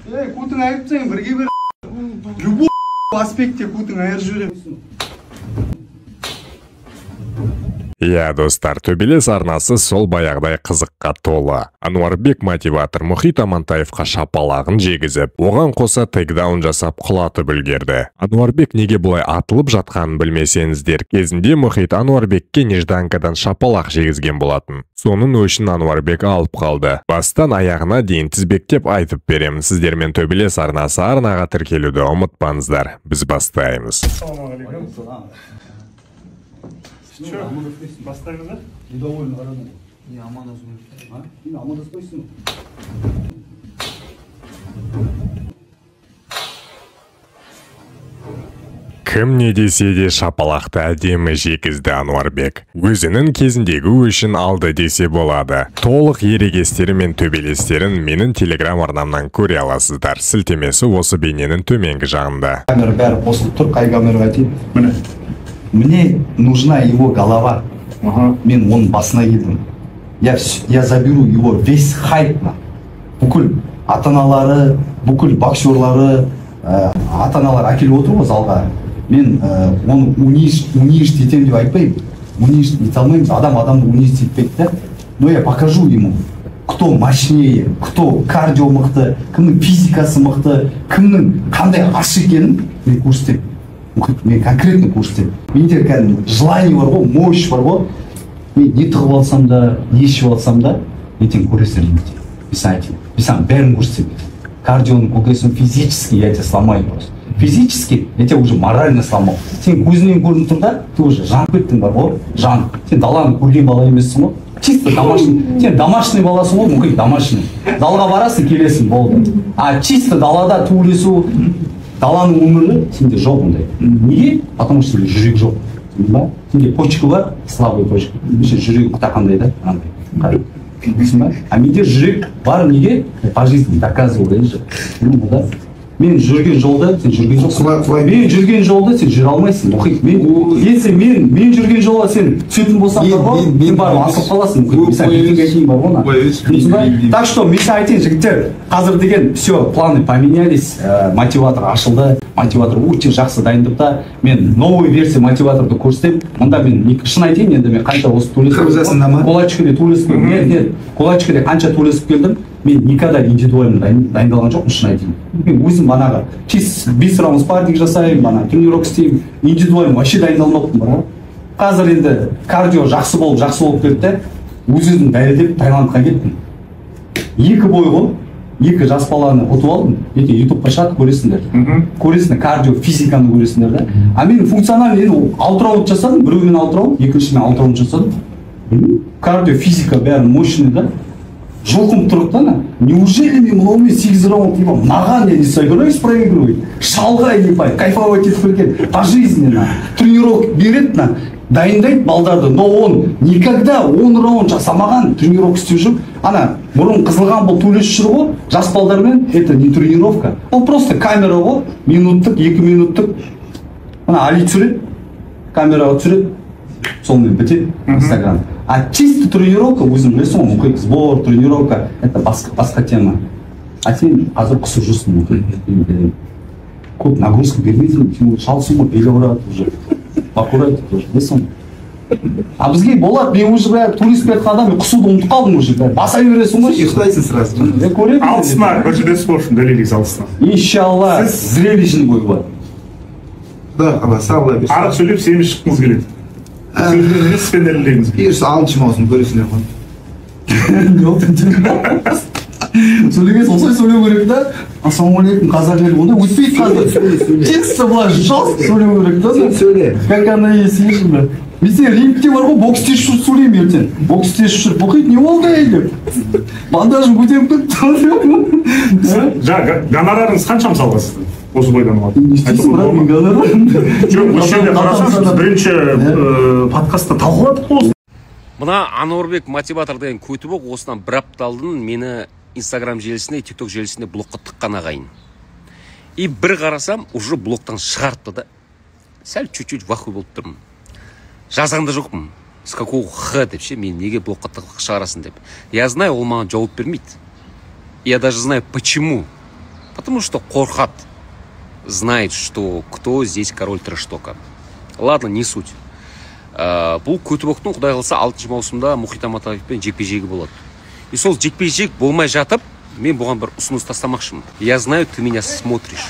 Кутың айып sayın бірге бір любой аспектте кутың айыр жүрем. Иә, достар, төбелес арнасы сол баяғыдай қызыққа толы. Ануарбек мотиватор Мұхит Амантаевқа шапалағын жегізіп, оған қоса тейкдаун жасап құлатып үлгерді. Ануарбек неге бұлай атылып жатқанын білмесеңіздер, кезінде Мұхит Ануарбекке нежданкадан шапалақ жегізген болатын. Соның өшін Ануарбек алып қалды. Бастан аяғына дейін тізбектеп айтып беремін. Сіздермен төбелес арнасы арнаға тіркелуді ұмытпаңыздар. Біз бастаймыз. Че, бастаймыз да? Недовольны қарадың. Не, амандаспайсың. Сен амандаспайсың. Кім не десе де шапалақты әдемі жегізді Ануарбек. Өзінің кезіндегі өшін алды десе болады. Толық ерегестері мен төбелестерін менің телеграм арнамнан көре аласыздар. Сілтемесі осы бейненің төменгі жағында. Камера бәрі қосылып тұр, қай камераға тиіп? Міне. Мне нужна его голова. Мен оның басына келдім. Я заберу его весь хайп. Бүкіл ата-аналары, бүкіл боксерлары, ата-аналар әкеліп отыр ғой залға. Мен оны унижить етем деп айтпаймын. Унижить ете алмаймыз. Адамды унижить етпейді. Но я покажу ему, кто мощнее, кто кардио мықты, кімнің физикасы мықты, кімнің қандай аш екенін мен көрсетемін. Мен конкретно көрсетемін. Менде кәдімгі желание бар ғой, мощь бар ғой. Мен не тығып алсам да, не ішіп алсам да, ертең көресіздер еңді. Мен саған бәрін көрсетемін. Кардионың көкесін физически я тебя сломаю просто. Физически я тебя уже морально сломал. Сен көзінен көрініп тұр да, ты уже жанып кеттің бар ғой, жанып. Сен даланы көрген бала емессің ғой. Чисто домашний. Сен домашний баласың ғой, мүмкін домашний. Далға барасың, келесің, болды. А чисто далада туылесу, даланың өмірі сенде жоқ ондай. Неге? Потому что сенде жүрек жоқ. Сенде почка бар, слабый почка. Жүрегі құтақандай да, андай. А менде жүрек бар, неге? По жизни доказывал же. Да? Мен жүрген жолда сен жүрген жоқсың. Мен жүрген жолда сен жүре алмайсың. Если мен жүрген жолда сен түсетін болсаң мен барып асып қаласың. Так что мен айтайын жігіттер, қазір деген все, планы поменялись, мотиватор ашылды, мотиватор өте жақсы дайындықта. Мен новый версия мотиваторды көрсетемін. Мұнда мен шын айтайын, енді мен қанша осы төлесіп кулачкаде төлесіп келдім. Нет, кулачкаде қанша төлесіп келдім. Мен никогда индивидуально дайындалған жоқпын, шын айтайын. Мен өзім манағы бес раунд спарринг жасаймын, тренировка істеймін, индивидуально вообще дайындалмаппын бар. Қазір енді кардио жақсы болып кетті. Өзімді дәлелдеп Таиландқа кеттім. 2 бой ғой, 2 жас баланы ұтып алдым. Ертең ютубқа шығады, көресіңдер. Көресіңдер, кардио физиканы көресіңдер да. А мен функциональный 6 раунд жасадым, біреумен 6 раунд, екіншімен 6 раунд жасадым. Кардио физика бәрі мощный да. Жоқым тұрықтана, неужели мен мынаумен 8 раунд ебам, маған я не собираюсь проигрывать, шалғай ебай, кайфовать етіп берген, пожизненно, тренировка береді, дайындайды балдарды, но он никогда 10 раунд жасамаған тренировка істеп жүр. Ана, бұрын қызылған бұл төлесіп жүр ғой, жас балдармен, это не тренировка, ол просто камера ғой, минуттық, 2 минуттық, ана Али түсіреді, камераға түсіреді, сонымен бітеді Инстаграм. А чисто тренировка, өзім білесің ғой, мұхит, сбор, тренировка, это басқа тема. А сен қазір құсып жүрсің, мұхит. Көп нагрузка бермейсің, сен шалсың ғой, белі ұрады уже. Аккуратно тоже, білесің ғой. А бізге болады, мен уже турист берді адам, мен құсуды ұмытып қалдым уже. Баса бересің ғой. Ұйықтайсың сразу. Алысына, көшедес болсын, дәлелейсіз алысына. Иншалла, зрелищный бой болады. Да, ана сабылай берсін. Арық сөйлеп, семіз шыққыңыз келеді. Сөзден емес, іспен дәлелдейміз. Бұйырса 6 маусым көресіңдер ғой. Сөйлеген осылай сөйлеу керек да. Ассалаумағалейкум, қазақ елі онда өтпейді қазір. Тексті былай жас сөйлеу керек да. Сен сөйле. Как она есть, ешін бе. Бізде рингте бар ғой, боксте жүріп сөйлеймін ертең. Боксте жүріп, мұхит не болды әйгіп? Бандажын көтеріп кетті. Гонорарыңыз қанша мысалға сіздің? Осы бойдан алады. Естейсің, бірақ мен гонорарым. Жоқ, осы жерде қарасаңыз, бірінші подкастта талқыладық қой. Мына Ануарбек мотиватор деген көтібок осынан бір апталдың мені Инстаграм желісіне, TikTok желісіне блокқа тыққан ағайын. И бір қарасам, уже блоктан шығартты да. Сәл чуть-чуть вахуй болып тұрмын. Жазғанда жоқпын. С какого х деп ше, мен неге блокқа шығарасың деп. Я знаю, ол маған жауап бермейді. Я даже знаю, почему. Потому что қорқат. Знает, что кто здесь король трэш-тока. Ладно, не суть. Бұл Көтібақтың құдай қалса 6 маусымда Мұхит Амантаевпен жекпе-жегі болады. И сол жекпе-жек болмай жатып, мен бұған бір ұсыныс тастамақшымын. Я знаю, ты меня смотришь.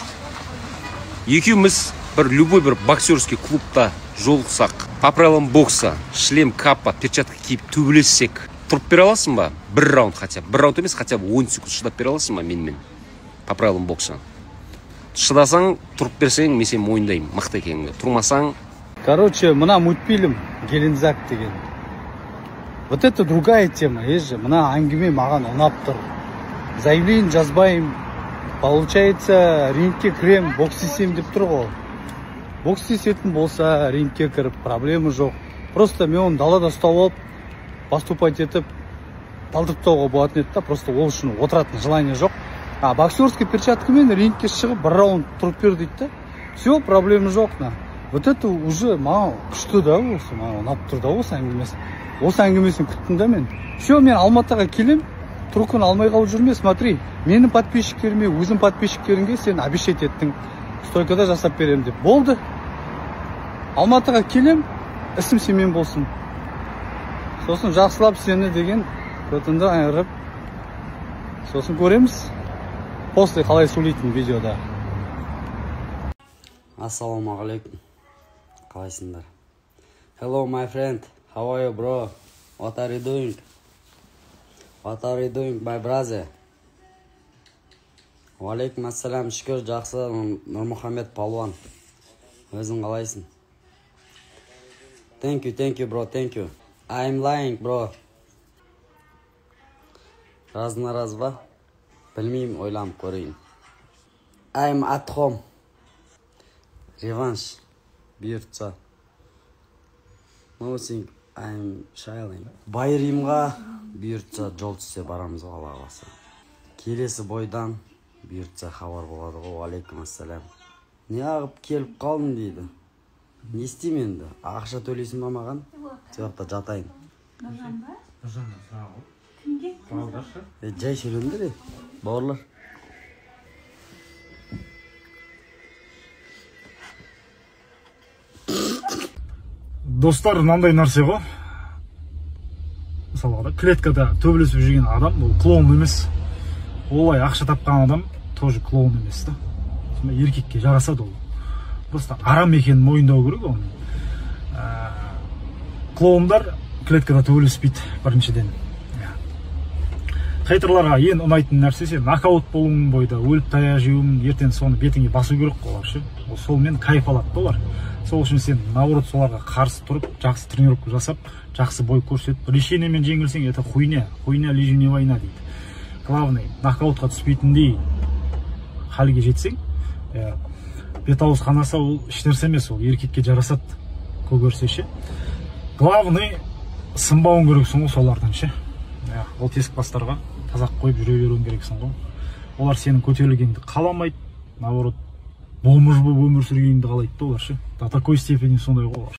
Екеуміз любой бір боксерский клубта жолықсақ, по правилам бокса, шлем, капа, перчатка киіп төбелессек, тұрып бере аласың ба? Бір раунд хотя бы. Бір раунд емес, хотя бы 10 секунд шыдап бере аласың ба менімен? По правилам бокса. Шыдасаң, тұрып берсең, мен сені мойындаймын, мықты екеніңді. Тұрмасаң... Короче, мына мультфильм Гелензак деген. Вот это другая тема, ежі. Мына әңгіме маған ұнап тұр. Заявление жазбайым. Получается, рингке кірем, бокс істеймін деп тұр ғой. Бокс істейтін болса, рингке кіріп, проблема жоқ. Просто мен оны далада ұстап алып, поступать етіп, талдыртпауға болатын еді да, просто ол үшін отыратын желание жоқ. А боксерский перчаткамен рингке шығып, бір раунд тұрып бер дейді да. Все, проблема жоқ. Вот это уже маған күшті да осы, маған ұнап тұр да осы әңгімесі. Осы әңгімесін күттім да мен. Все, мен Алматыға келем, трубканы алмай қалып жүрме, смотри, менің подписчиктеріме, өзім подписчиктеріңге сен обещать еттің, стойкада жасап берем деп. Болды. Алматыға келем, ісім семен болсын. Сосын жақсылап сені деген көтінді айырып, сосын көреміз. После қалай сөйлейтін видеода. Ассаламағалейкум. Қалайсыңдар? Hello my friend. How are you, bro? What are you doing? What are you doing, my brother? Уалейкум ассалам, шүкір, жақсы, Нұрмұхамед Палуан. Өзің қалайсың? Thank you, bro, thank you. I'm lying, bro. Разына раз ба? Білмеймін, ойланып көрейін. I'm at home. Реванш. Бұйыртса. Nothing, I'm shying. Байримға бұйыртса жол түссе барамыз Алла қаласа. Келесі бойдан бұйыртса хабар болады ғой. Алейкум ассалам. Не ағып келіп қалдың дейді. Не істеймін енді? Ақша төлейсің ба маған? Соқта жатайын. Нұржан ба? Нұржан сұрағы ғой. Кімге? Бауырдаршы? Жай сөйлендір, бауырлар. Достар, мынандай нәрсе ғой. Мысалға, клеткада төбелесіп жүрген адам, ол клоун емес. Олай ақша тапқан адам тоже клоун емес та. Еркекке жарасады ол. Просто арам екенін мойындау керек ол. Клоундар клеткада төбелеспейді біріншіден. Хейтерларға ең ұнайтын нәрсе сен нокаут болуың бойда өліп тая жеуің, ертең соны бетіңе басу керек олар ше. Ол солмен кайф алады олар. Сол үшін сен наоборот соларға қарсы тұрып, жақсы тренировка жасап, жақсы бой көрсетіп, решениемен жеңілсең, это хуйня лежу не война дейді. Главный нокаутқа түспейтіндей халге жетсең, бет ауыз қанаса ол ешнәрсе емес, ол еркекке жарасады көгерсе ше. Главный сынбауың керексің ғой солардан ше. Ол тесік бастарға тазақ қойып жүре беруің керексің ғой. Олар сенің көтерілгенді қаламайды, наоборот, болмыш болып өмір сүргенді қалайды олар ше. До такой степени сондай ғой олар.